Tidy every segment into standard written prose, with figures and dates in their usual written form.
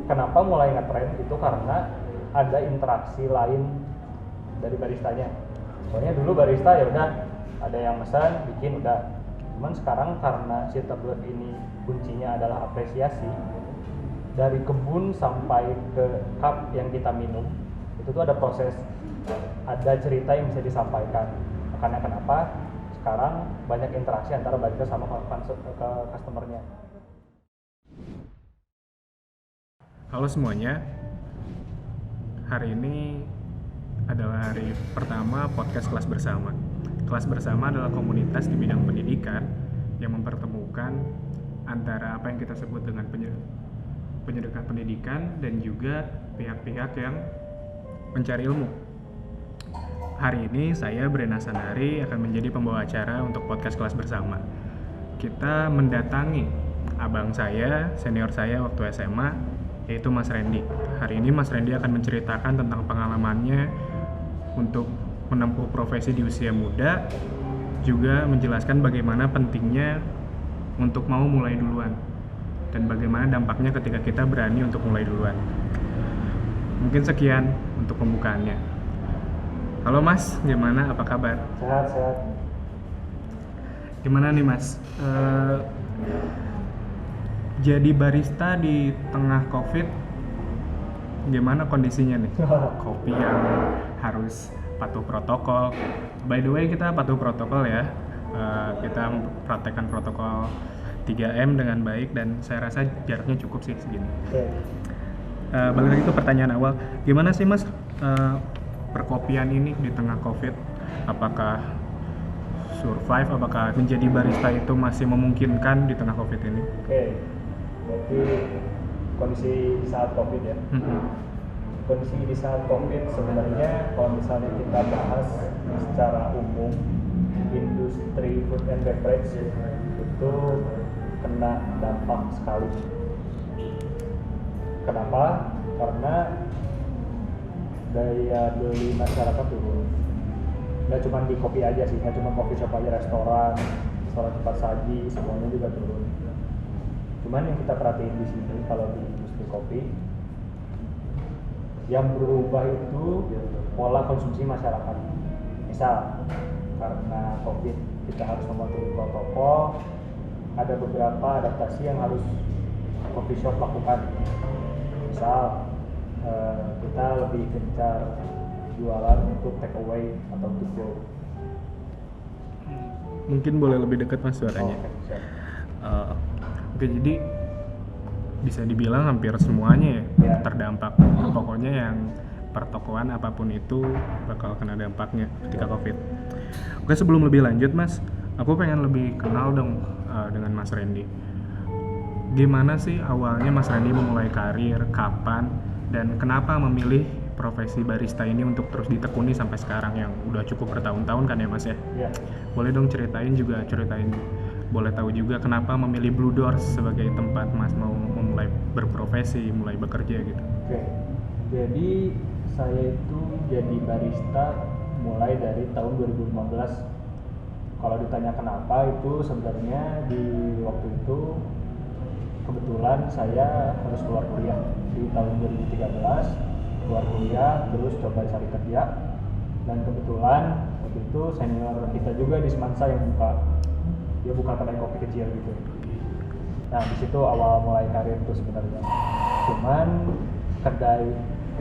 kenapa mulai ngetren itu karena ada interaksi lain dari baristanya. Pokoknya dulu barista ya udah ada yang pesan bikin udah. Cuman sekarang karena si tablet ini kuncinya adalah apresiasi, dari kebun sampai ke cup yang kita minum itu tuh ada proses, ada cerita yang bisa disampaikan. Makanya kenapa sekarang banyak interaksi antara barista sama ke customernya. Halo semuanya, hari ini adalah hari pertama podcast Kelas Bersama. Kelas Bersama adalah komunitas di bidang pendidikan yang mempertemukan antara apa yang kita sebut dengan penyedekah pendidikan dan juga pihak-pihak yang mencari ilmu. Hari ini saya, Brena Sandari, akan menjadi pembawa acara untuk podcast Kelas Bersama. Kita mendatangi abang saya, senior saya waktu SMA, yaitu Mas Randy. Hari ini Mas Randy akan menceritakan tentang pengalamannya untuk menempuh profesi di usia muda, juga menjelaskan bagaimana pentingnya untuk mau mulai duluan dan bagaimana dampaknya ketika kita berani untuk mulai duluan. Mungkin sekian untuk pembukaannya. Halo Mas, gimana? Apa kabar? Sehat. Gimana nih Mas? Jadi barista di tengah COVID, gimana kondisinya nih? Kopi yang harus patuh protokol. By the way, kita patuh protokol ya. Kita mempraktekkan protokol 3M dengan baik dan saya rasa jaraknya cukup sih segini. Okay. Balik lagi ke pertanyaan awal, gimana sih Mas perkopian ini di tengah COVID? Apakah survive? Apakah menjadi barista itu masih memungkinkan di tengah COVID ini? Oke. Berarti kondisi di saat COVID ya. Kondisi di saat COVID sebenarnya kalau misalnya kita bahas secara umum, industri food and beverage itu kena dampak sekali. Kenapa? Karena daya beli masyarakat turun. Nggak cuma di kopi aja sih, nggak cuma coffee shop aja, restoran tempat saji, semuanya juga turun. Cuman yang kita perhatiin di sini kalau di industri kopi, yang berubah itu pola konsumsi masyarakat. Misal karena COVID kita harus mematuhi protokol, ada beberapa adaptasi yang harus coffee shop lakukan. Misal kita lebih gencar jualan untuk take away atau to go. Mungkin boleh lebih dekat Mas suaranya. Oke, jadi bisa dibilang hampir semuanya ya terdampak. Pokoknya yang pertokoan apapun itu bakal kena dampaknya ketika COVID. Oke, sebelum lebih lanjut Mas, aku pengen lebih kenal dong dengan Mas Randy. Gimana sih awalnya Mas Randy memulai karir, kapan, dan kenapa memilih profesi barista ini untuk terus ditekuni sampai sekarang yang udah cukup bertahun-tahun kan ya Mas ya? Iya. Boleh dong ceritain, boleh tahu juga kenapa memilih Blue Doors sebagai tempat Mas mau memulai berprofesi, mulai bekerja gitu. Oke. Jadi saya itu jadi barista mulai dari tahun 2015. Kalau ditanya kenapa, itu sebenarnya di waktu itu kebetulan saya harus keluar kuliah di tahun 2013, keluar kuliah terus coba cari kerja, dan kebetulan waktu itu senior kita juga di Semansa yang buka kedai kopi kecil gitu. Nah di situ awal mulai karir itu sebenarnya. Cuman kedai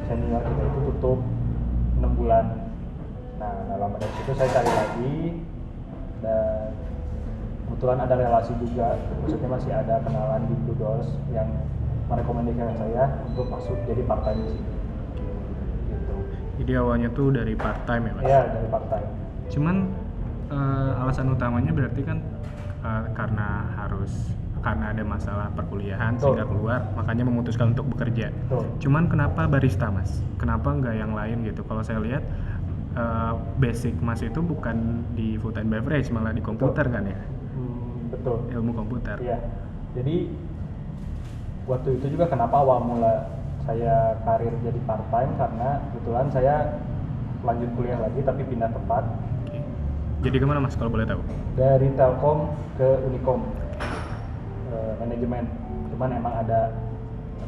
senior kita itu tutup 6 bulan. Nah dalam dari situ saya cari lagi, dan kebetulan ada relasi juga, maksudnya masih ada kenalan di Blue Doors yang merekomendasikan saya untuk masuk jadi part time di sini. Gitu. Jadi awalnya tuh dari part time ya Mas? Iya, dari part time. Cuman alasan utamanya berarti kan karena ada masalah perkuliahan sehingga keluar, makanya memutuskan untuk bekerja. Cuman kenapa barista Mas? Kenapa nggak yang lain gitu? Kalau saya lihat basic Mas itu bukan di food and beverage, malah di komputer kan ya? Betul. Ilmu komputer. Iya. Jadi waktu itu juga kenapa awal mula saya karir jadi part time, karena kebetulan saya lanjut kuliah lagi tapi pindah tempat. Oke. Jadi kemana Mas kalau boleh tahu? Dari Telkom ke Unicom, manajemen. Cuman emang ada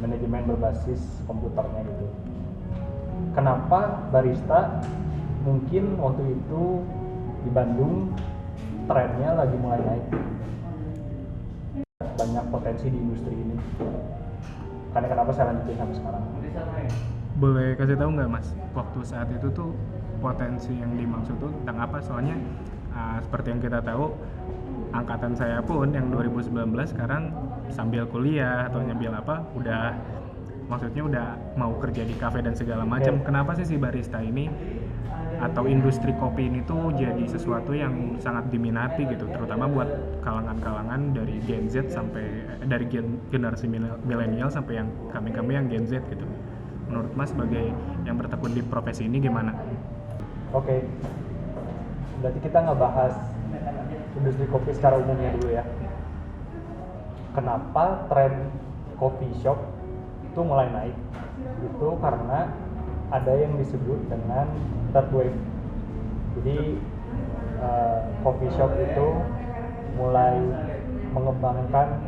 manajemen berbasis komputernya gitu. Kenapa barista mungkin waktu itu di Bandung trennya lagi mulai naik, banyak potensi di industri ini. Karena kenapa saya lanjutin sampai sekarang? Boleh kasih tahu nggak Mas, waktu saat itu tuh potensi yang dimaksud tuh tentang apa? Soalnya seperti yang kita tahu, angkatan saya pun yang 2019 sekarang sambil kuliah atau nyambil apa, maksudnya udah mau kerja di kafe dan segala macam. Kenapa sih si barista ini atau industri kopi ini tuh jadi sesuatu yang sangat diminati gitu, terutama buat kalangan-kalangan dari Gen Z sampai dari generasi milenial sampai yang kami yang Gen Z gitu. Menurut Mas sebagai yang bertekun di profesi ini gimana? Oke, berarti kita ngebahas industri kopi secara umumnya dulu ya. Kenapa tren coffee shop itu mulai naik? Itu karena ada yang disebut dengan third wave. Jadi coffee shop itu mulai mengembangkan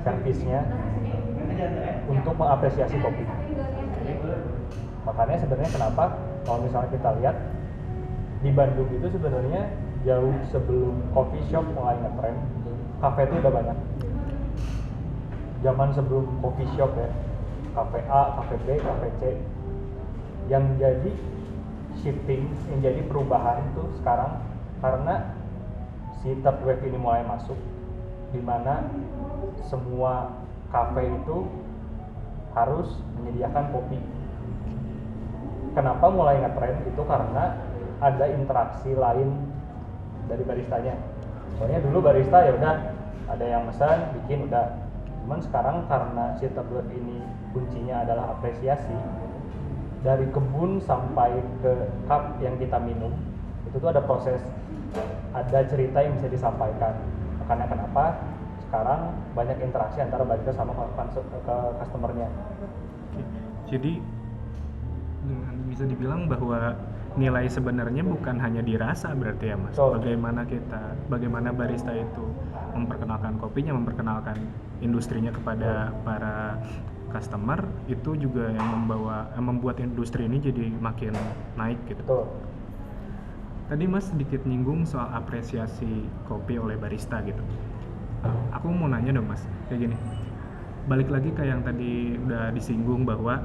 servisnya untuk mengapresiasi kopi. Makanya sebenarnya kenapa kalau misalnya kita lihat di Bandung itu sebenarnya jauh sebelum coffee shop mulai ngetrend, kafe itu udah banyak. Zaman sebelum coffee shop ya, kafe A, kafe B, kafe C, yang jadi shifting, yang jadi perubahan itu sekarang karena si third wave ini mulai masuk, di mana semua kafe itu harus menyediakan kopi. Kenapa mulai ngetrend? Itu karena ada interaksi lain dari baristanya. Soalnya dulu barista ya udah ada yang pesan bikin udah. Cuman sekarang karena si third wave ini kuncinya adalah apresiasi, dari kebun sampai ke cup yang kita minum itu tuh ada proses, ada cerita yang bisa disampaikan. Makanya kenapa sekarang banyak interaksi antara barista sama customernya. Jadi bisa dibilang bahwa nilai sebenarnya bukan hanya dirasa berarti ya Mas. Bagaimana barista itu memperkenalkan kopinya, memperkenalkan industrinya kepada para customer, itu juga yang membuat industri ini jadi makin naik gitu. Betul. Tadi Mas sedikit nyinggung soal apresiasi kopi oleh barista gitu. Aku mau nanya dong Mas, kayak gini. Balik lagi ke yang tadi udah disinggung bahwa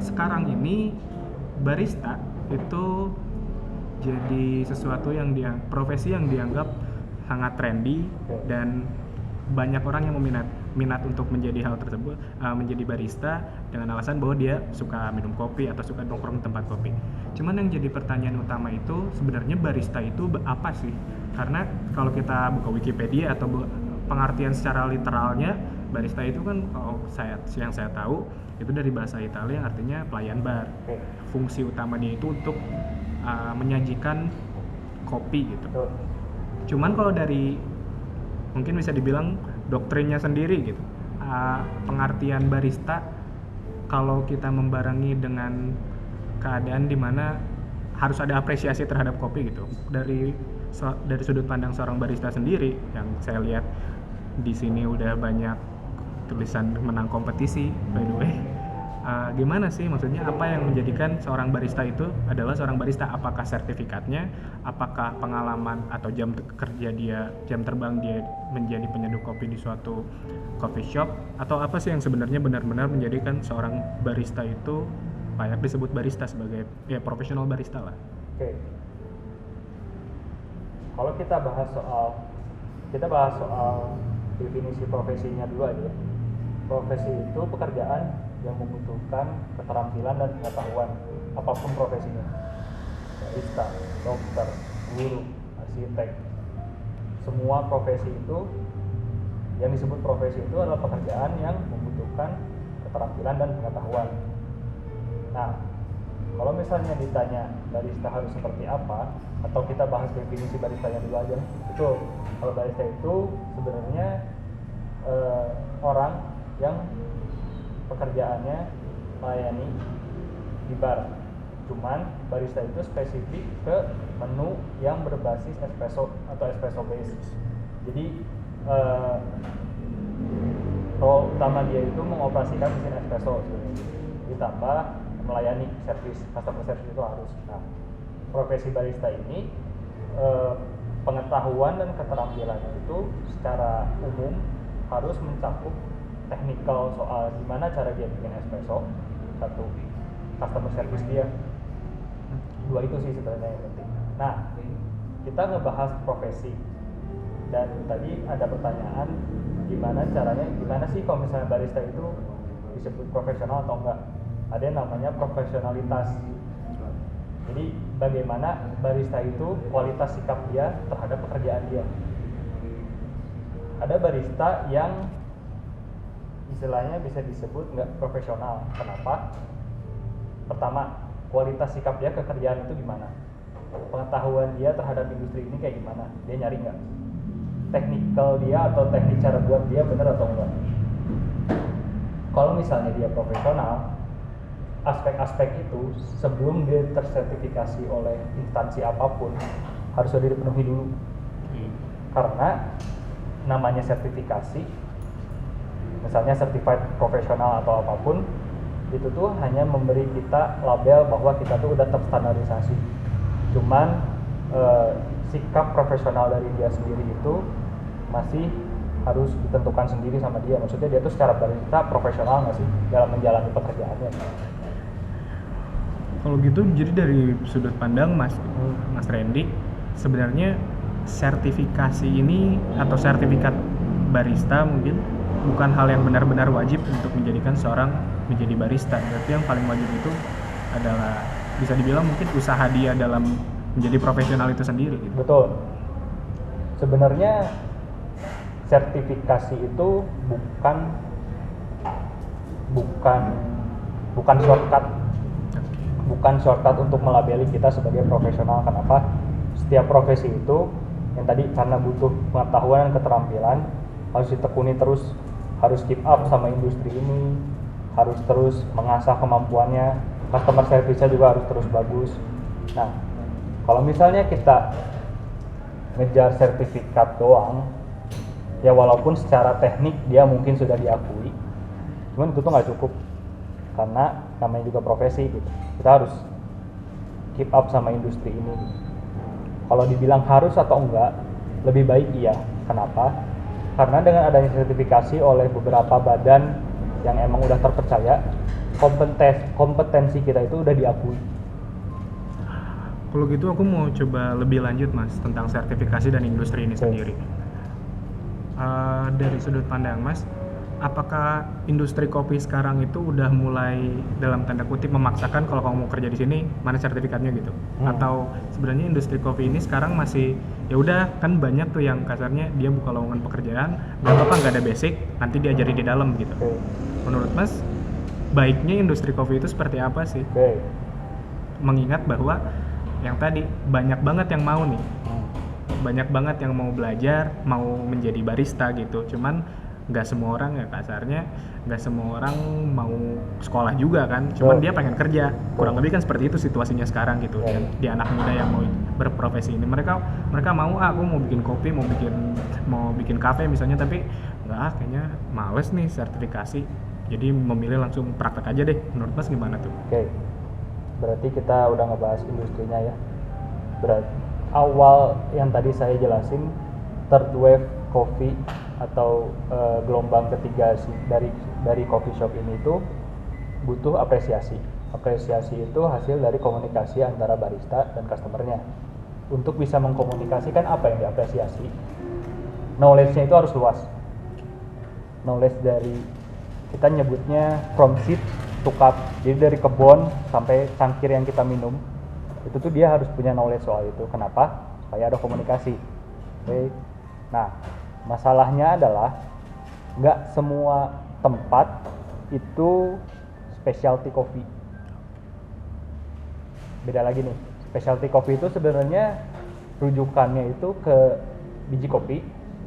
sekarang ini barista itu jadi sesuatu yang profesi yang dianggap sangat trendy dan banyak orang yang minat untuk menjadi hal tersebut, menjadi barista dengan alasan bahwa dia suka minum kopi atau suka nongkrong tempat kopi. Cuman yang jadi pertanyaan utama itu sebenarnya barista itu apa sih? Karena kalau kita buka Wikipedia atau pengertian secara literalnya, barista itu kan yang saya tahu itu dari bahasa Italia yang artinya pelayan bar. Fungsi utama dia itu untuk menyajikan kopi gitu. Cuman kalau dari mungkin bisa dibilang doktrinnya sendiri gitu, pengertian barista kalau kita membarengi dengan keadaan di mana harus ada apresiasi terhadap kopi gitu, dari sudut pandang seorang barista sendiri yang saya lihat di sini udah banyak tulisan menang kompetisi by the way. Gimana sih maksudnya, apa yang menjadikan seorang barista itu adalah seorang barista? Apakah sertifikatnya, apakah pengalaman atau jam terbang dia menjadi penyeduh kopi di suatu coffee shop, atau apa sih yang sebenarnya benar-benar menjadikan seorang barista itu layak disebut barista sebagai profesional barista lah. Oke. Kalau kita bahas soal definisi profesinya dulu aja. Profesi itu pekerjaan yang membutuhkan keterampilan dan pengetahuan apapun profesinya. Barista, dokter, guru, arsitek. Semua profesi itu, yang disebut profesi itu adalah pekerjaan yang membutuhkan keterampilan dan pengetahuan. Nah, kalau misalnya ditanya barista harus seperti apa, atau kita bahas definisi baristanya dulu aja. Betul. Kalau barista itu sebenarnya orang yang pekerjaannya melayani di bar. Cuman barista itu spesifik ke menu yang berbasis espresso atau espresso base. Jadi role utama dia itu mengoperasikan mesin espresso sebenarnya, ditambah melayani service, customer service itu harus. Nah, profesi barista ini pengetahuan dan keterampilannya itu secara umum harus mencakup technical soal gimana cara dia bikin espresso, satu, customer service dia, dua, itu sih sebenarnya yang penting. Nah, kita ngebahas profesi, dan tadi ada pertanyaan gimana sih kalau misalnya barista itu disebut profesional atau enggak. Ada yang namanya profesionalitas. Jadi bagaimana barista itu kualitas sikap dia terhadap pekerjaan dia. Ada barista yang istilahnya bisa disebut nggak profesional. Kenapa? Pertama, kualitas sikap dia ke kerjaan itu gimana? Pengetahuan dia terhadap industri ini kayak gimana? Dia nyari nggak? Teknikal dia atau teknik cara buat dia benar atau enggak? Kalau misalnya dia profesional, aspek-aspek itu sebelum dia tersertifikasi oleh instansi apapun harus sudah dipenuhi dulu. Karena namanya sertifikasi, misalnya certified profesional atau apapun, itu tuh hanya memberi kita label bahwa kita tuh udah terstandarisasi. Cuman sikap profesional dari dia sendiri itu masih harus ditentukan sendiri sama dia. Maksudnya dia tuh secara barista profesional nggak sih dalam menjalani pekerjaannya. Kalau gitu, jadi dari sudut pandang Mas Randy, sebenarnya sertifikasi ini atau sertifikat barista mungkin bukan hal yang benar-benar wajib untuk menjadikan seorang menjadi barista. Berarti yang paling wajib itu adalah bisa dibilang mungkin usaha dia dalam menjadi profesional itu sendiri gitu. Betul. Sebenarnya sertifikasi itu bukan shortcut. Bukan shortcut untuk melabeli kita sebagai profesional. Kenapa? Setiap profesi itu yang tadi karena butuh pengetahuan dan keterampilan harus ditekuni terus, harus keep up sama industri ini, harus terus mengasah kemampuannya, customer service-nya juga harus terus bagus. Nah, kalau misalnya kita ngejar sertifikat doang, ya walaupun secara teknik dia mungkin sudah diakui, cuman itu tuh nggak cukup, karena namanya juga profesi gitu. Kita harus keep up sama industri ini. Kalau dibilang harus atau enggak, lebih baik iya. Kenapa? Karena dengan adanya sertifikasi oleh beberapa badan yang emang udah terpercaya, kompetensi kita itu udah diakui. Kalau gitu aku mau coba lebih lanjut Mas tentang sertifikasi dan industri ini sendiri. Dari sudut pandang Mas, apakah industri kopi sekarang itu udah mulai dalam tanda kutip memaksakan kalau kamu mau kerja di sini mana sertifikatnya gitu? Atau sebenarnya industri kopi ini sekarang masih ya udah, kan banyak tuh yang kasarnya dia buka lowongan pekerjaan, nggak apa-apa nggak ada basic, nanti diajari di dalam gitu. Menurut Mas, baiknya industri kopi itu seperti apa sih? Mengingat bahwa yang tadi banyak banget yang mau nih, banyak banget yang mau belajar, mau menjadi barista gitu. Cuman nggak semua orang ya kasarnya, nggak semua orang mau sekolah juga kan. Cuman dia pengen kerja. Kurang lebih kan seperti itu situasinya sekarang gitu. Dan di anak muda yang mau berprofesi ini, mereka mau aku mau bikin kopi, mau bikin kafe misalnya, tapi nggak, kayaknya males nih sertifikasi. Jadi memilih langsung praktek aja deh. Menurut Mas gimana tuh? Oke. Berarti kita udah ngebahas industrinya ya. Berarti awal yang tadi saya jelasin, third wave coffee atau gelombang ketiga dari coffee shop ini itu butuh apresiasi. Apresiasi itu hasil dari komunikasi antara barista dan customernya. Untuk bisa mengkomunikasikan apa yang diapresiasi, knowledge-nya itu harus luas. Knowledge dari, kita nyebutnya from seed to cup, jadi dari kebun sampai cangkir yang kita minum, itu tuh dia harus punya knowledge soal itu. Kenapa? Supaya ada komunikasi. Oke. Nah, masalahnya adalah nggak semua tempat itu specialty coffee. Beda lagi nih, specialty coffee itu sebenarnya rujukannya itu ke biji kopi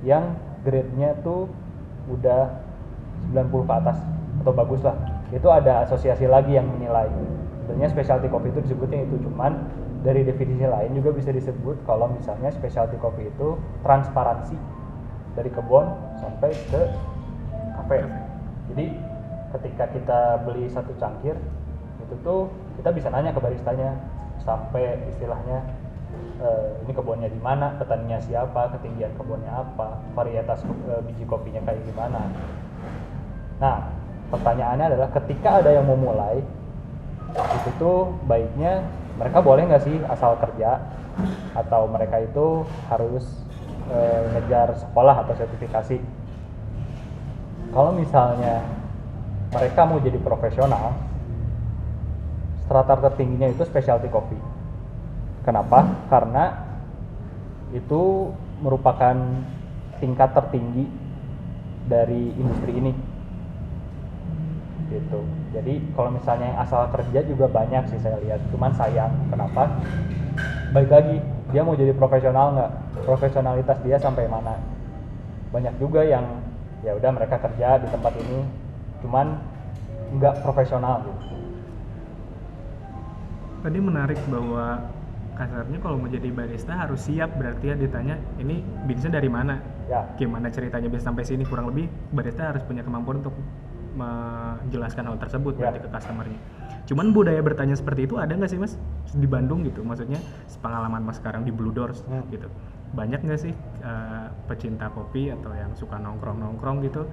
yang grade-nya tuh udah 90 ke atas atau bagus lah. Itu ada asosiasi lagi yang menilai. Sebenarnya specialty coffee itu disebutnya itu, cuman dari definisi lain juga bisa disebut kalau misalnya specialty coffee itu transparansi dari kebun sampai ke kafe. Jadi ketika kita beli satu cangkir itu tuh kita bisa nanya ke baristanya sampai istilahnya ini kebunnya di mana, petaninya siapa, ketinggian kebunnya apa, varietas biji kopinya kayak gimana. Nah, pertanyaannya adalah ketika ada yang mau mulai, itu tuh baiknya mereka boleh nggak sih asal kerja, atau mereka itu harus ngejar sekolah atau sertifikasi. Kalau misalnya mereka mau jadi profesional, strata tertingginya itu specialty coffee. Kenapa? Karena itu merupakan tingkat tertinggi dari industri ini. Gitu. Jadi kalau misalnya yang asal kerja juga banyak sih saya lihat. Cuman sayang, kenapa? Baik lagi, dia mau jadi profesional nggak? Profesionalitas dia sampai mana? Banyak juga yang ya udah mereka kerja di tempat ini, cuman nggak profesional gitu. Tadi menarik bahwa kasarnya kalau mau jadi barista harus siap, berarti ya ditanya ini bisnisnya dari mana, gimana ceritanya bisa sampai sini, kurang lebih barista harus punya kemampuan untuk menjelaskan hal tersebut berarti ke customernya. Cuman budaya bertanya seperti itu ada nggak sih mas di Bandung gitu, maksudnya pengalaman mas sekarang di Blue Doors gitu, banyak nggak sih pecinta kopi atau yang suka nongkrong gitu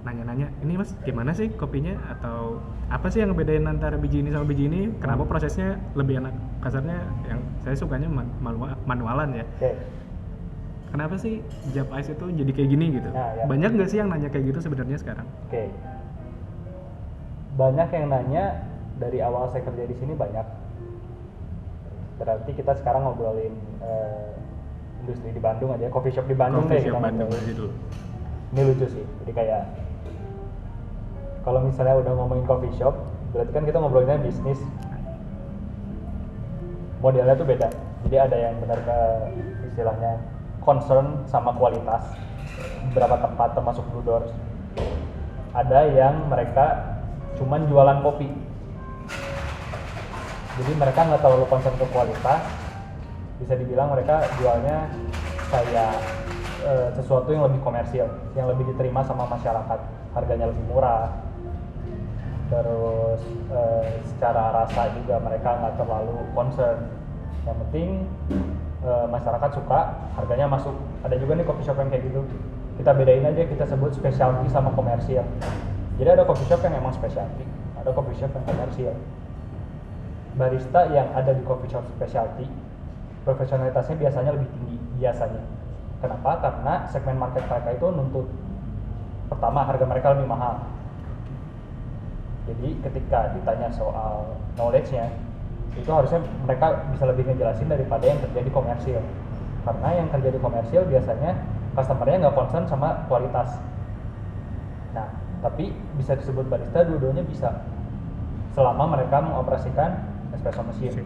nanya-nanya, ini mas gimana sih kopinya, atau apa sih yang ngebedain antara biji ini sama biji ini, kenapa prosesnya lebih enak, kasarnya yang saya sukanya manualan ya. Kenapa sih Jap Ice itu jadi kayak gini gitu? Banyak nggak sih yang nanya kayak gitu sebenarnya sekarang? Banyak yang nanya, dari awal saya kerja di sini banyak. Berarti kita sekarang ngobrolin industri di Bandung aja, coffee shop di Bandung deh. Bandung aja dulu. Ini lucu sih, jadi kayak kalau misalnya udah ngomongin coffee shop, berarti kan kita ngobrolinnya bisnis. Modelnya tuh beda. Jadi ada yang benar ke istilahnya concern sama kualitas beberapa tempat termasuk Blue Doors. Ada yang mereka cuman jualan kopi, jadi mereka nggak terlalu concern ke kualitas. Bisa dibilang mereka jualnya kayak sesuatu yang lebih komersial, yang lebih diterima sama masyarakat, harganya lebih murah. Terus secara rasa juga mereka nggak terlalu concern, yang penting masyarakat suka, harganya masuk. Ada juga nih coffee shop yang kayak gitu, kita bedain aja, kita sebut specialty sama komersial. Jadi ada coffee shop yang emang specialty, ada coffee shop yang komersial. Barista yang ada di coffee shop specialty, profesionalitasnya biasanya lebih tinggi biasanya. Kenapa? Karena segmen market mereka itu nuntut, pertama harga mereka lebih mahal. Jadi ketika ditanya soal knowledge-nya, itu harusnya mereka bisa lebih ngejelasin daripada yang kerja di komersil. Karena yang kerja di komersil biasanya customer-nya nggak concern sama kualitas. Nah, tapi bisa disebut barista, dua-duanya bisa, selama mereka mengoperasikan espresso machine.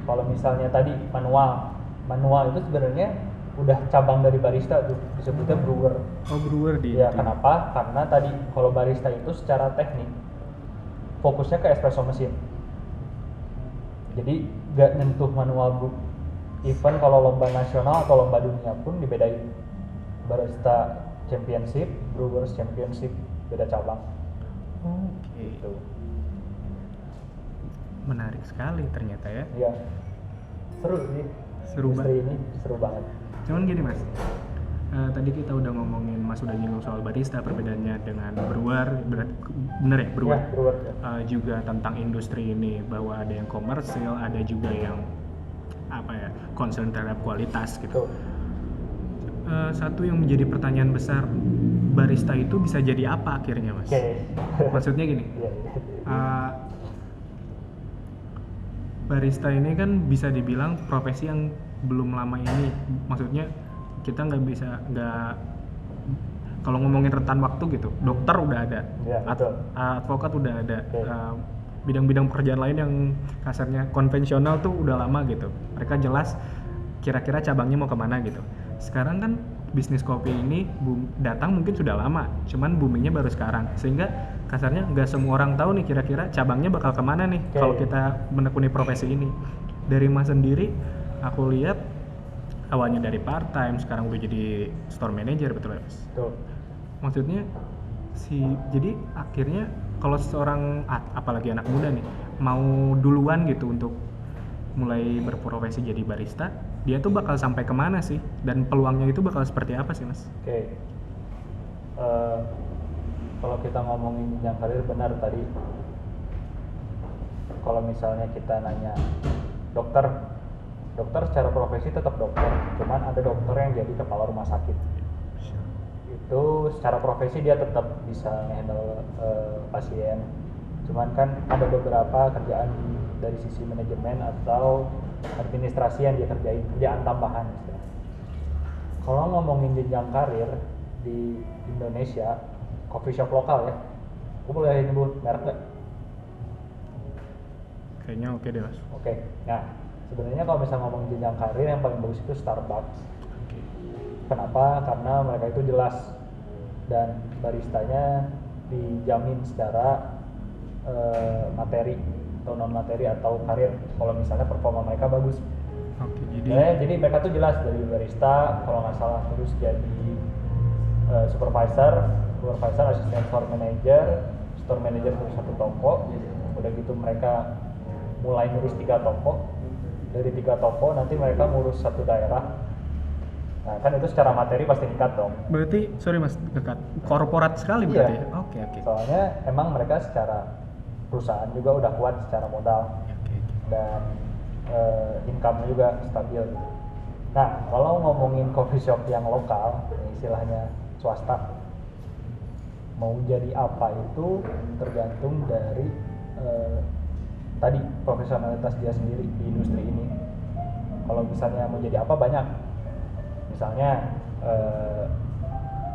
Kalau misalnya tadi manual itu sebenarnya udah cabang dari barista tuh, disebutnya brewer. Oh, brewer di. Ya, kenapa? Karena tadi kalau barista itu secara teknik fokusnya ke espresso machine. Jadi gak nyentuh manual brew. Even kalau lomba nasional atau lomba dunia pun dibedain. Barista Championship, Brewers Championship, beda cabang. Gitu. Menarik sekali ternyata ya. Iya. Seru sih. Industri ini seru banget. Cuman gini mas, tadi kita udah ngomongin, mas udah nyinggung soal barista, perbedaannya dengan brewer, bener ya brewer? Ya, brewer. Juga tentang industri ini, bahwa ada yang komersil, ada juga yang concern terhadap kualitas gitu. Satu yang menjadi pertanyaan besar, barista itu bisa jadi apa akhirnya mas? Maksudnya gini, barista ini kan bisa dibilang profesi yang belum lama ini, maksudnya kita kalau ngomongin rentan waktu gitu, dokter udah ada, advokat udah ada, bidang-bidang pekerjaan lain yang kasarnya konvensional tuh udah lama gitu, mereka jelas kira-kira cabangnya mau kemana gitu. Sekarang kan bisnis kopi ini datang mungkin sudah lama, cuman boomingnya baru sekarang, sehingga kasarnya nggak semua orang tahu nih kira-kira cabangnya bakal kemana nih kalau kita menekuni profesi ini. Dari mas sendiri, aku lihat awalnya dari part time, sekarang udah jadi store manager, betul ya mas? Betul. Maksudnya Jadi akhirnya kalau seorang apalagi anak muda nih mau duluan gitu untuk mulai berprofesi jadi barista, dia tuh bakal sampai kemana sih, dan peluangnya itu bakal seperti apa sih Mas? Oke. Kalau kita ngomongin jenjang karir, benar tadi. Kalau misalnya kita nanya dokter secara profesi tetap dokter, cuman ada dokter yang jadi kepala rumah sakit. Itu secara profesi dia tetap bisa handle pasien, cuman kan ada beberapa kerjaan dari sisi manajemen atau administrasi yang dia kerjain, kerjaan tambahan istilahnya. Kalau ngomongin jenjang karir di Indonesia, coffee shop lokal ya, aku boleh nyebut merek nggak? Kayaknya oke deh Mas. Oke. Nah, sebenarnya kalau misalnya ngomongin jenjang karir yang paling bagus itu Starbucks. Kenapa? Karena mereka itu jelas dan baristanya dijamin secara materi atau non materi atau karir kalau misalnya performa mereka bagus. Oke, Jadi mereka tuh jelas dari barista kalau nggak salah terus jadi supervisor, asisten store manager terus satu toko. Udah gitu mereka mulai ngurus 3 toko. Dari 3 toko nanti mereka ngurus satu daerah. Nah kan itu secara materi pasti meningkat dong. Berarti sorry Mas, dekat korporat sekali berarti ya? Oke. Soalnya emang mereka secara perusahaan juga udah kuat secara modal dan income juga stabil. Nah kalau ngomongin coffee shop yang lokal, istilahnya swasta, mau jadi apa itu tergantung dari tadi profesionalitas dia sendiri di industri ini. Kalau misalnya mau jadi apa banyak, misalnya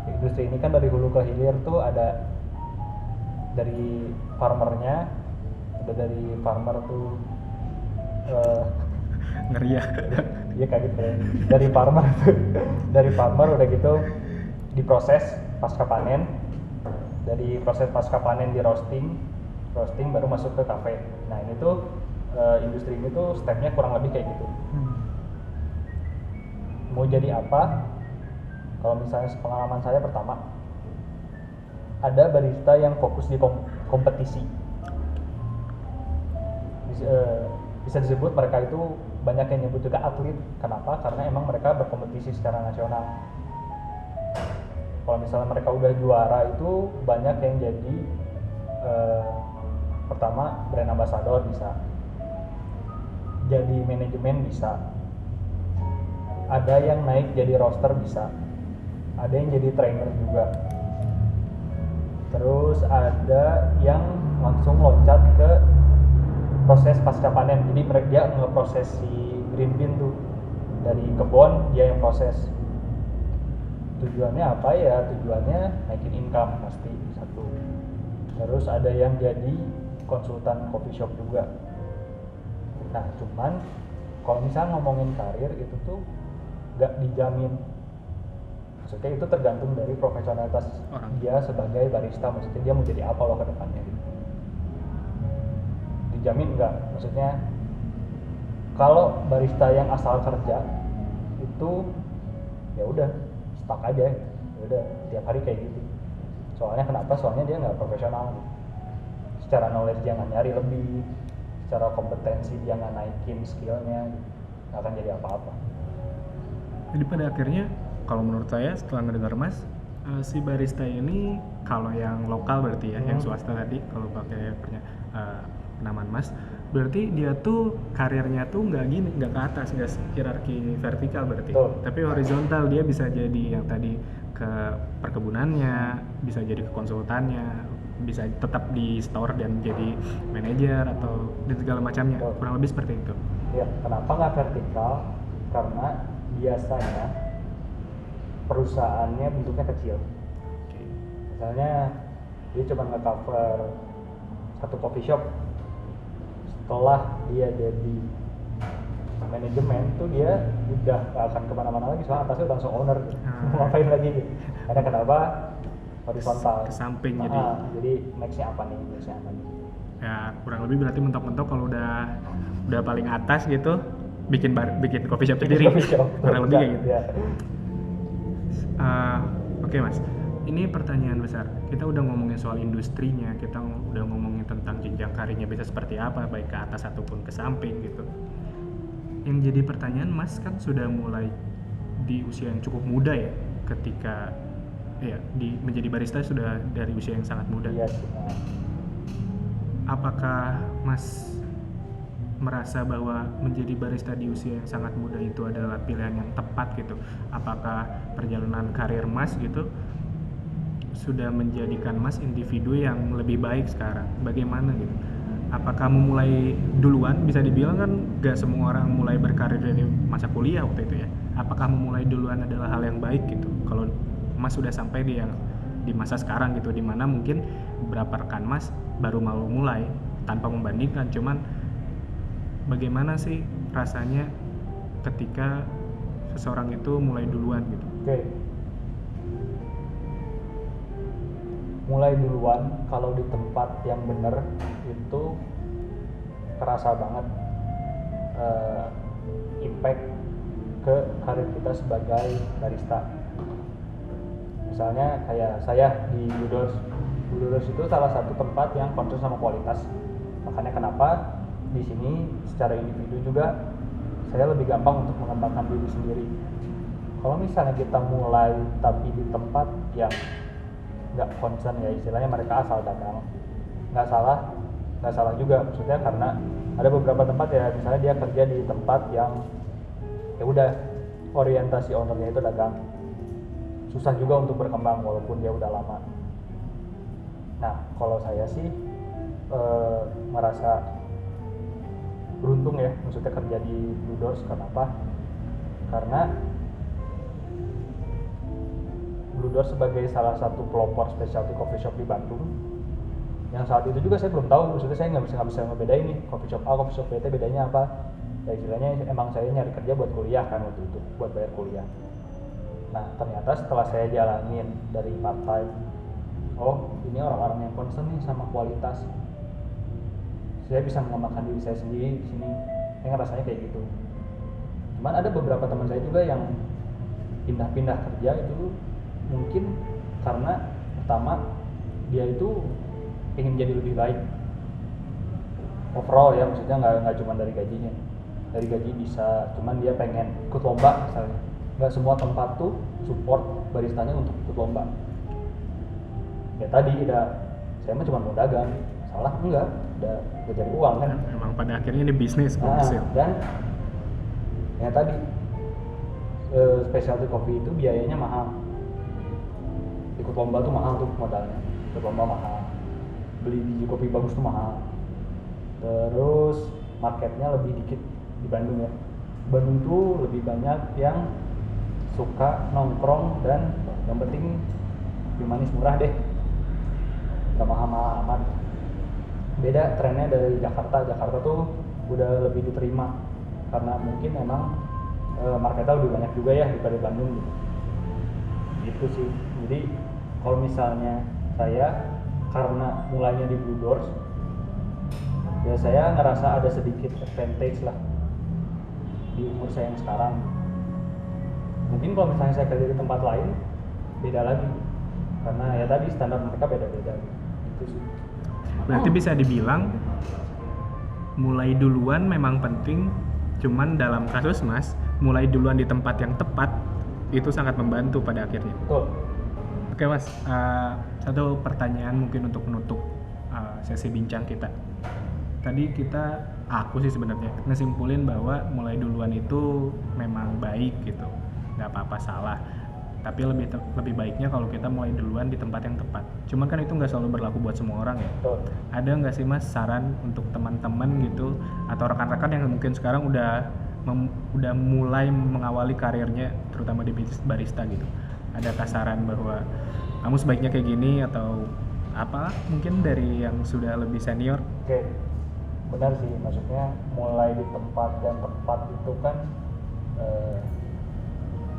industri ini kan dari hulu ke hilir tuh ada dari farmernya, udah dari farmer tuh ngeri ya. Iya kayak gitu ya. Dari farmer udah gitu diproses pasca panen, dari proses pasca panen di roasting baru masuk ke kafe. Nah ini tuh industri ini tuh stepnya kurang lebih kayak gitu. Mau jadi apa? Kalau misalnya pengalaman saya pertama, ada barista yang fokus di kompetisi. Bisa disebut mereka itu banyak yang nyebut juga atlet. Kenapa? Karena emang mereka berkompetisi secara nasional. Kalau misalnya mereka udah juara itu banyak yang jadi pertama brand ambassador bisa, jadi manajemen bisa, ada yang naik jadi roaster bisa, ada yang jadi trainer juga. Terus ada yang langsung loncat ke proses pasca panen. Jadi dia ngeproses si green bean tuh dari kebun, dia yang proses. Tujuannya apa ya? Tujuannya naikin income pasti satu. Terus ada yang jadi konsultan coffee shop juga. Nah cuman kalau misalnya ngomongin karir itu tuh gak dijamin. Maksudnya itu tergantung dari profesionalitas dia sebagai barista. Maksudnya dia mau jadi apa loh ke depannya gitu. Dijamin enggak? Maksudnya kalau barista yang asal kerja itu ya udah stuck aja, ya udah tiap hari kayak gitu. Soalnya kenapa? Soalnya dia nggak profesional gitu. Secara knowledge dia nggak nyari lebih, secara kompetensi dia nggak naikin skillnya gitu. Nggak akan jadi apa-apa. Jadi pada akhirnya kalau menurut saya setelah mendengar Mas, si barista ini kalau yang lokal berarti ya, yang swasta tadi kalau pakai penamaan Mas, berarti dia tuh karirnya tuh nggak gini, nggak ke atas, nggak hierarki vertikal berarti. Betul. Tapi horizontal, dia bisa jadi yang tadi ke perkebunannya, bisa jadi ke konsultannya, bisa tetap di store dan jadi manajer atau dan segala macamnya. Betul. Kurang lebih seperti itu. Ya, kenapa nggak vertikal? Karena biasanya perusahaannya bentuknya kecil. Misalnya dia cuma nge-cover satu coffee shop. Setelah dia jadi manajemen tuh dia udah gak akan kemana-mana lagi, soalnya atasnya langsung owner gitu. Mau ngapain lagi gitu. Karena kenapa? Horizontal. Ke samping jadi nextnya apa nih? Ya kurang lebih berarti mentok-mentok kalau udah paling atas gitu bikin coffee shop sendiri. Kurang lebih kayak gitu. Ya. Oke Mas, ini pertanyaan besar. Kita udah ngomongin soal industrinya, kita udah ngomongin tentang jenjang karirnya bisa seperti apa, baik ke atas ataupun ke samping gitu. Yang jadi pertanyaan, Mas kan sudah mulai di usia yang cukup muda ya, ketika menjadi barista sudah dari usia yang sangat muda. Iya sih. Apakah Mas merasa bahwa menjadi barista di usia yang sangat muda itu adalah pilihan yang tepat gitu? Apakah perjalanan karir Mas gitu sudah menjadikan Mas individu yang lebih baik sekarang? Bagaimana gitu? Apakah memulai duluan, bisa dibilang kan gak semua orang mulai berkarir dari masa kuliah waktu itu ya. Apakah memulai duluan adalah hal yang baik gitu? Kalau Mas sudah sampai di masa sekarang gitu, dimana mungkin beberapa rekan Mas baru mau mulai, tanpa membandingkan, cuman bagaimana sih rasanya ketika seseorang itu mulai duluan gitu? Oke. Mulai duluan kalau di tempat yang benar itu kerasa banget impact ke karir kita sebagai barista. Misalnya kayak saya di Blue Doors itu salah satu tempat yang concern sama kualitas. Makanya kenapa di sini secara individu juga saya lebih gampang untuk mengembangkan diri sendiri. Kalau misalnya kita mulai tapi di tempat yang nggak concern, ya istilahnya mereka asal dagang, nggak salah juga, maksudnya karena ada beberapa tempat ya misalnya dia kerja di tempat yang ya udah orientasi ownernya itu dagang, susah juga untuk berkembang walaupun dia udah lama. Nah kalau saya sih merasa beruntung ya, maksudnya kerja di Blue Doors. Kenapa? Karena Blue Doors sebagai salah satu pelopor specialty coffee shop di Bandung, yang saat itu juga saya belum tahu, maksudnya saya nggak bisa ngebedain nih coffee shop A, coffee shop B bedanya apa. Ya istilahnya emang saya nyari kerja buat kuliah kan waktu itu, buat bayar kuliah. Nah ternyata setelah saya jalanin dari part time, oh ini orang-orang yang concern nih sama kualitas, saya bisa mengembangkan diri saya sendiri di sini. Saya rasanya kayak gitu. Cuman ada beberapa teman saya juga yang pindah-pindah kerja itu mungkin karena pertama dia itu ingin jadi lebih baik overall ya, maksudnya nggak cuma dari gajinya. Dari gaji bisa, cuman dia pengen ikut lomba misalnya. Nggak semua tempat tuh support baristanya untuk ikut lomba. Ya tadi saya mah cuma mau dagang, salah enggak, udah cari uang kan. Emang pada akhirnya ini bisnis komersil. Dan yang tadi specialty coffee itu biayanya mahal. Ikut lomba tuh mahal tuh modalnya, ikut lomba mahal, beli biji kopi bagus tuh mahal. Terus marketnya lebih dikit di Bandung ya. Bandung tuh lebih banyak yang suka nongkrong dan yang penting kopi manis murah deh, gak mahal-mahal amat. Beda trennya dari Jakarta tuh udah lebih diterima karena mungkin emang marketnya lebih banyak juga ya daripada Bandung gitu sih. Jadi kalau misalnya saya karena mulainya di Blue Doors, ya saya ngerasa ada sedikit advantage lah di umur saya yang sekarang. Mungkin kalau misalnya saya kerja di tempat lain beda lagi, karena ya tadi standar mereka beda-beda gitu sih. Berarti bisa dibilang mulai duluan memang penting, cuman dalam kasus Mas mulai duluan di tempat yang tepat itu sangat membantu pada akhirnya. Betul. Oke Mas, satu pertanyaan mungkin untuk menutup sesi bincang kita. Tadi aku sih sebenarnya ngesimpulin bahwa mulai duluan itu memang baik gitu, nggak apa-apa salah. Tapi lebih baiknya kalau kita mulai duluan di tempat yang tepat. Cuman kan itu nggak selalu berlaku buat semua orang ya. Betul. Ada nggak sih Mas saran untuk teman-teman gitu atau rekan-rekan yang mungkin sekarang udah mulai mengawali karirnya terutama di bisnis barista gitu? Adakah saran bahwa kamu sebaiknya kayak gini atau apa mungkin dari yang sudah lebih senior? Oke, benar sih, maksudnya mulai di tempat yang tepat itu kan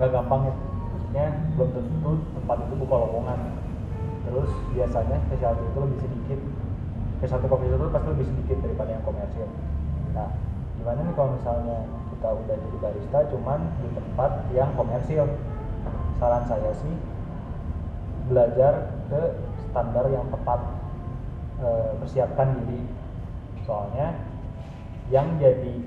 gak gampang ya. Maksudnya belum tentu tempat itu buka lowongan. Terus biasanya specialty itu lebih sedikit, specialty coffee itu pasti lebih sedikit daripada yang komersil. Nah, gimana nih kalau misalnya kita udah jadi barista cuman di tempat yang komersil? Saran saya sih belajar ke standar yang tepat, persiapkan diri. Soalnya yang jadi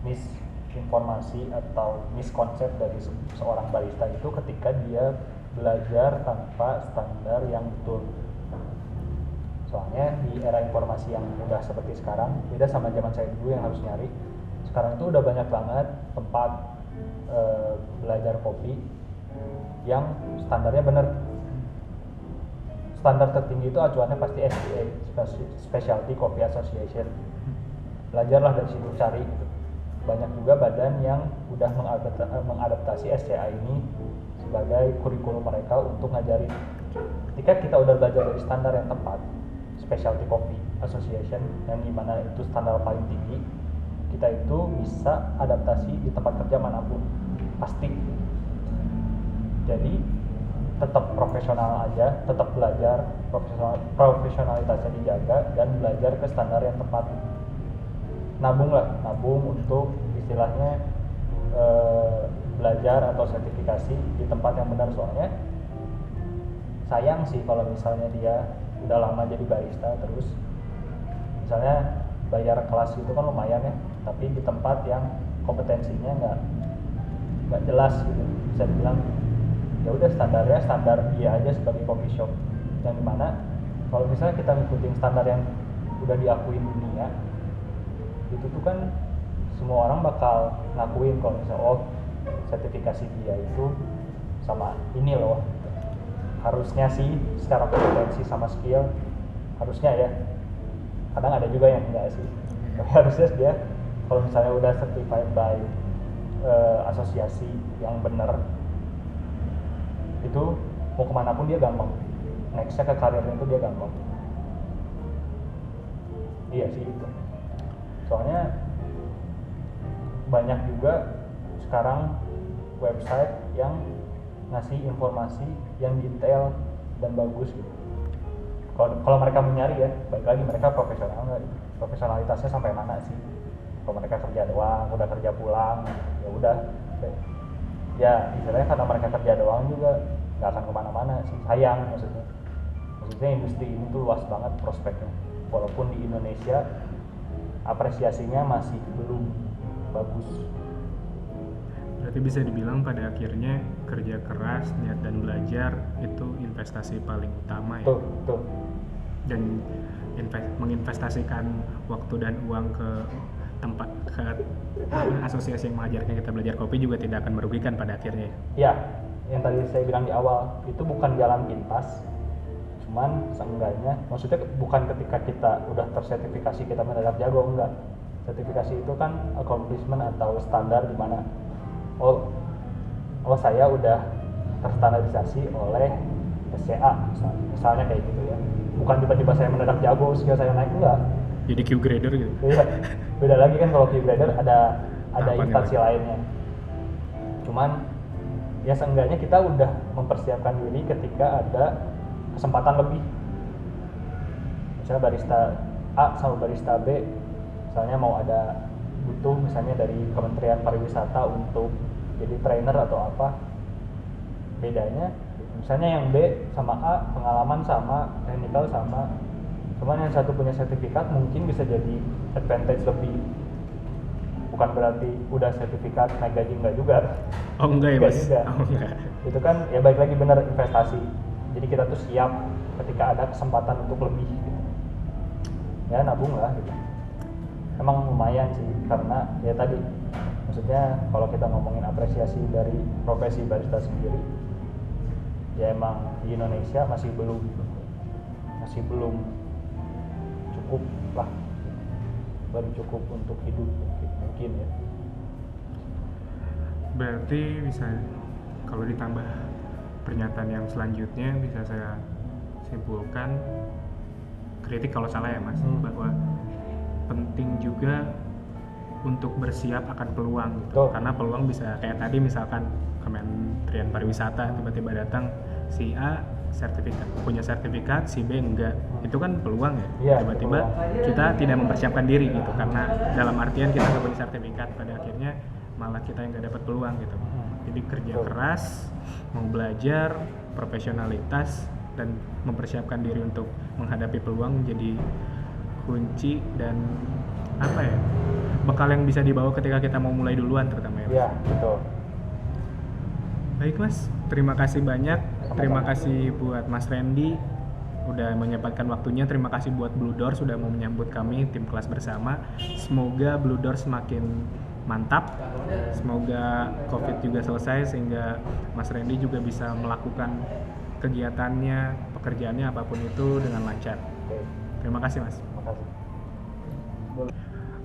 misinformasi atau miskonsep dari seorang barista itu ketika dia belajar tanpa standar yang betul. Soalnya di era informasi yang udah seperti sekarang, beda sama zaman saya dulu yang harus nyari. Sekarang itu udah banyak banget tempat belajar kopi yang standarnya bener. Standar tertinggi itu acuannya pasti SCA, Specialty Coffee Association. Belajarlah dari situ, cari gitu. Banyak juga badan yang udah mengadaptasi SCA ini sebagai kurikulum mereka untuk ngajarin. Ketika kita udah belajar dari standar yang tepat, Specialty Coffee Association yang dimana itu standar paling tinggi, kita itu bisa adaptasi di tempat kerja manapun, pasti. Jadi tetap profesional aja, tetap belajar, profesionalitasnya dijaga dan belajar ke standar yang tepat. Nabung untuk istilahnya belajar atau sertifikasi di tempat yang benar. Soalnya sayang sih kalau misalnya dia udah lama jadi barista terus misalnya bayar kelas itu kan lumayan ya, tapi di tempat yang kompetensinya nggak jelas gitu, bisa dibilang ya udah standarnya standar dia aja sebagai coffee shop, yang dimana kalau misalnya kita ngikutin standar yang udah diakuin dunia itu tuh kan semua orang bakal ngakuin kalau misalnya sertifikasi dia itu sama ini loh, harusnya sih secara kompetensi sama skill harusnya ya, kadang ada juga yang enggak sih, tapi harusnya dia kalau misalnya udah certified by asosiasi yang benar itu mau kemana pun dia gampang, nextnya ke karirnya itu dia gampang. Iya sih itu, soalnya banyak juga sekarang website yang ngasih informasi yang detail dan bagus gitu. Kalau mereka mencari ya, baik lagi mereka profesional nggak, profesionalitasnya sampai mana sih? Kalau mereka kerja doang, udah kerja pulang, ya udah. Ya istilahnya karena mereka kerja doang juga nggak akan kemana-mana sih, sayang maksudnya. Maksudnya industri ini tuh luas banget prospeknya. Walaupun di Indonesia apresiasinya masih belum bagus. Berarti bisa dibilang pada akhirnya kerja keras, niat dan belajar itu investasi paling utama ya. Tuh. Dan menginvestasikan waktu dan uang ke tempat ke asosiasi yang mengajarkan kita belajar kopi juga tidak akan merugikan pada akhirnya. Ya, yang tadi saya bilang di awal itu bukan jalan pintas, cuman seenggaknya maksudnya bukan ketika kita udah tersertifikasi kita mendadak jago, enggak. Sertifikasi itu kan accomplishment atau standar di mana saya udah terstandarisasi oleh SCA misalnya kayak gitu ya. Bukan tiba-tiba saya mendadak jago skill saya naik, enggak. Jadi Q grader gitu. Iya. Beda lagi kan kalau Q grader ada instansi lainnya. Cuman ya seenggaknya kita udah mempersiapkan diri ketika ada kesempatan lebih. Misalnya barista A sama barista B misalnya mau ada butuh misalnya dari Kementerian Pariwisata untuk jadi trainer atau apa, bedanya misalnya yang B sama A pengalaman sama, technical sama, cuman yang satu punya sertifikat mungkin bisa jadi advantage lebih. Bukan berarti udah sertifikat naik gaji, enggak juga. Oh enggak ya mas? Oh enggak. Itu kan ya baik lagi benar investasi, jadi kita tuh siap ketika ada kesempatan untuk lebih gitu. Ya nabung lah gitu. Emang lumayan sih karena ya tadi maksudnya kalau kita ngomongin apresiasi dari profesi barista sendiri ya emang di Indonesia masih belum cukup lah, baru cukup untuk hidup mungkin ya. Berarti bisa kalau ditambah pernyataan yang selanjutnya bisa saya simpulkan, kritik kalau salah ya mas, bahwa penting juga untuk bersiap akan peluang gitu. Karena peluang bisa kayak tadi misalkan Kementerian Pariwisata tiba-tiba datang si A punya sertifikat, si B enggak, itu kan peluang ya. Tiba-tiba kita tidak mempersiapkan diri gitu karena dalam artian kita nggak punya sertifikat, pada akhirnya malah kita yang nggak dapat peluang gitu. Jadi kerja keras, mau belajar, profesionalitas dan mempersiapkan diri untuk menghadapi peluang menjadi kunci dan bekal yang bisa dibawa ketika kita mau mulai duluan terutama ya. Iya, betul. Baik Mas, terima kasih banyak. Sama-sama. Terima kasih buat Mas Randy udah menyempatkan waktunya. Terima kasih buat Blue Door sudah mau menyambut kami tim kelas bersama. Semoga Blue Door semakin mantap. Semoga COVID juga selesai sehingga Mas Randy juga bisa melakukan kegiatannya, pekerjaannya apapun itu dengan lancar. Oke, Terima kasih Mas. terima kasih.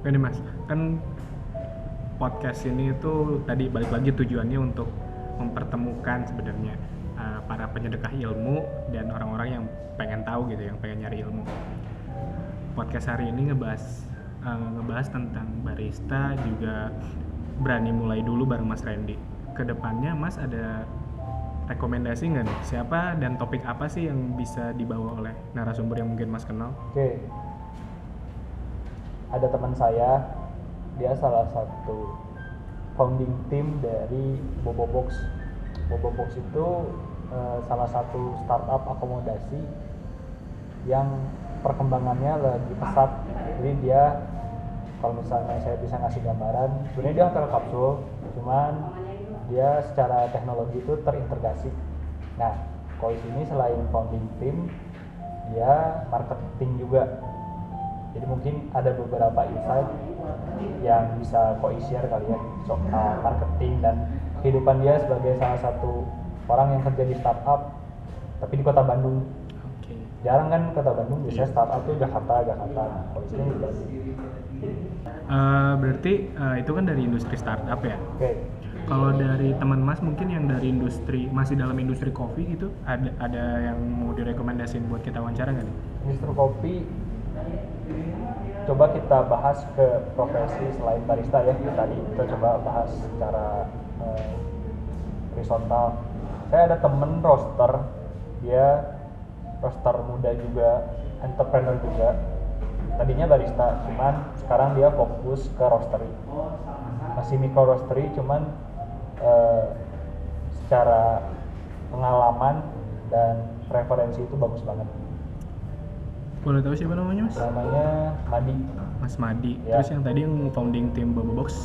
Oke nih Mas, kan podcast ini tuh tadi balik lagi tujuannya untuk mempertemukan sebenarnya para penyedekah ilmu dan orang-orang yang pengen tahu gitu, yang pengen nyari ilmu. Podcast hari ini ngebahas tentang barista, juga berani mulai dulu bareng Mas Randy. Kedepannya Mas ada rekomendasi nggak nih? Siapa dan topik apa sih yang bisa dibawa oleh narasumber yang mungkin Mas kenal? Oke, ada teman saya, dia salah satu founding team dari Bobobox. Bobobox itu salah satu startup akomodasi yang perkembangannya lagi pesat. Jadi dia, kalau misalnya saya bisa ngasih gambaran, sebenarnya dia hotel kapsul, cuman dia secara teknologi itu terintegrasi. Nah, Kois ini selain founding team, dia marketing juga. Jadi mungkin ada beberapa insight yang bisa Kois share kali ya soal marketing dan kehidupan dia sebagai salah satu orang yang kerja di startup tapi di kota Bandung. Oke. Jarang kan kota Bandung, biasanya startup tuh Jakarta. Kois ini di Bandung. Berarti itu kan dari industri startup ya. Oke. Kalau dari teman Mas mungkin yang dari industri, masih dalam industri kopi gitu, ada yang mau direkomendasiin buat kita wawancara nggak nih? Industri kopi, coba kita bahas ke profesi selain barista ya. Tadi kita coba bahas secara horizontal. Saya ada temen roaster, dia roaster muda juga, entrepreneur juga. Tadinya barista, cuman sekarang dia fokus ke roastery. Masih micro roastery, cuman secara pengalaman dan referensi itu bagus banget. Boleh tahu siapa namanya Mas? Namanya Madi. Mas Madi. Ya. Terus yang tadi yang founding tim Bobobox,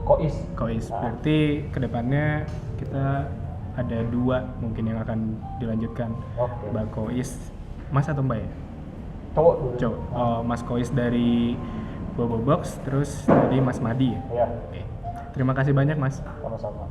Kois. Kois. Nah. Berarti kedepannya kita ada 2 mungkin yang akan dilanjutkan. Oke. Mbak Kois, Mas atau Mbak ya? Cowok dulu. Cowok. Oh, Mas Kois dari Bobobox, terus tadi Mas Madi ya? Ya, Oke. Terima kasih banyak Mas. sama-sama.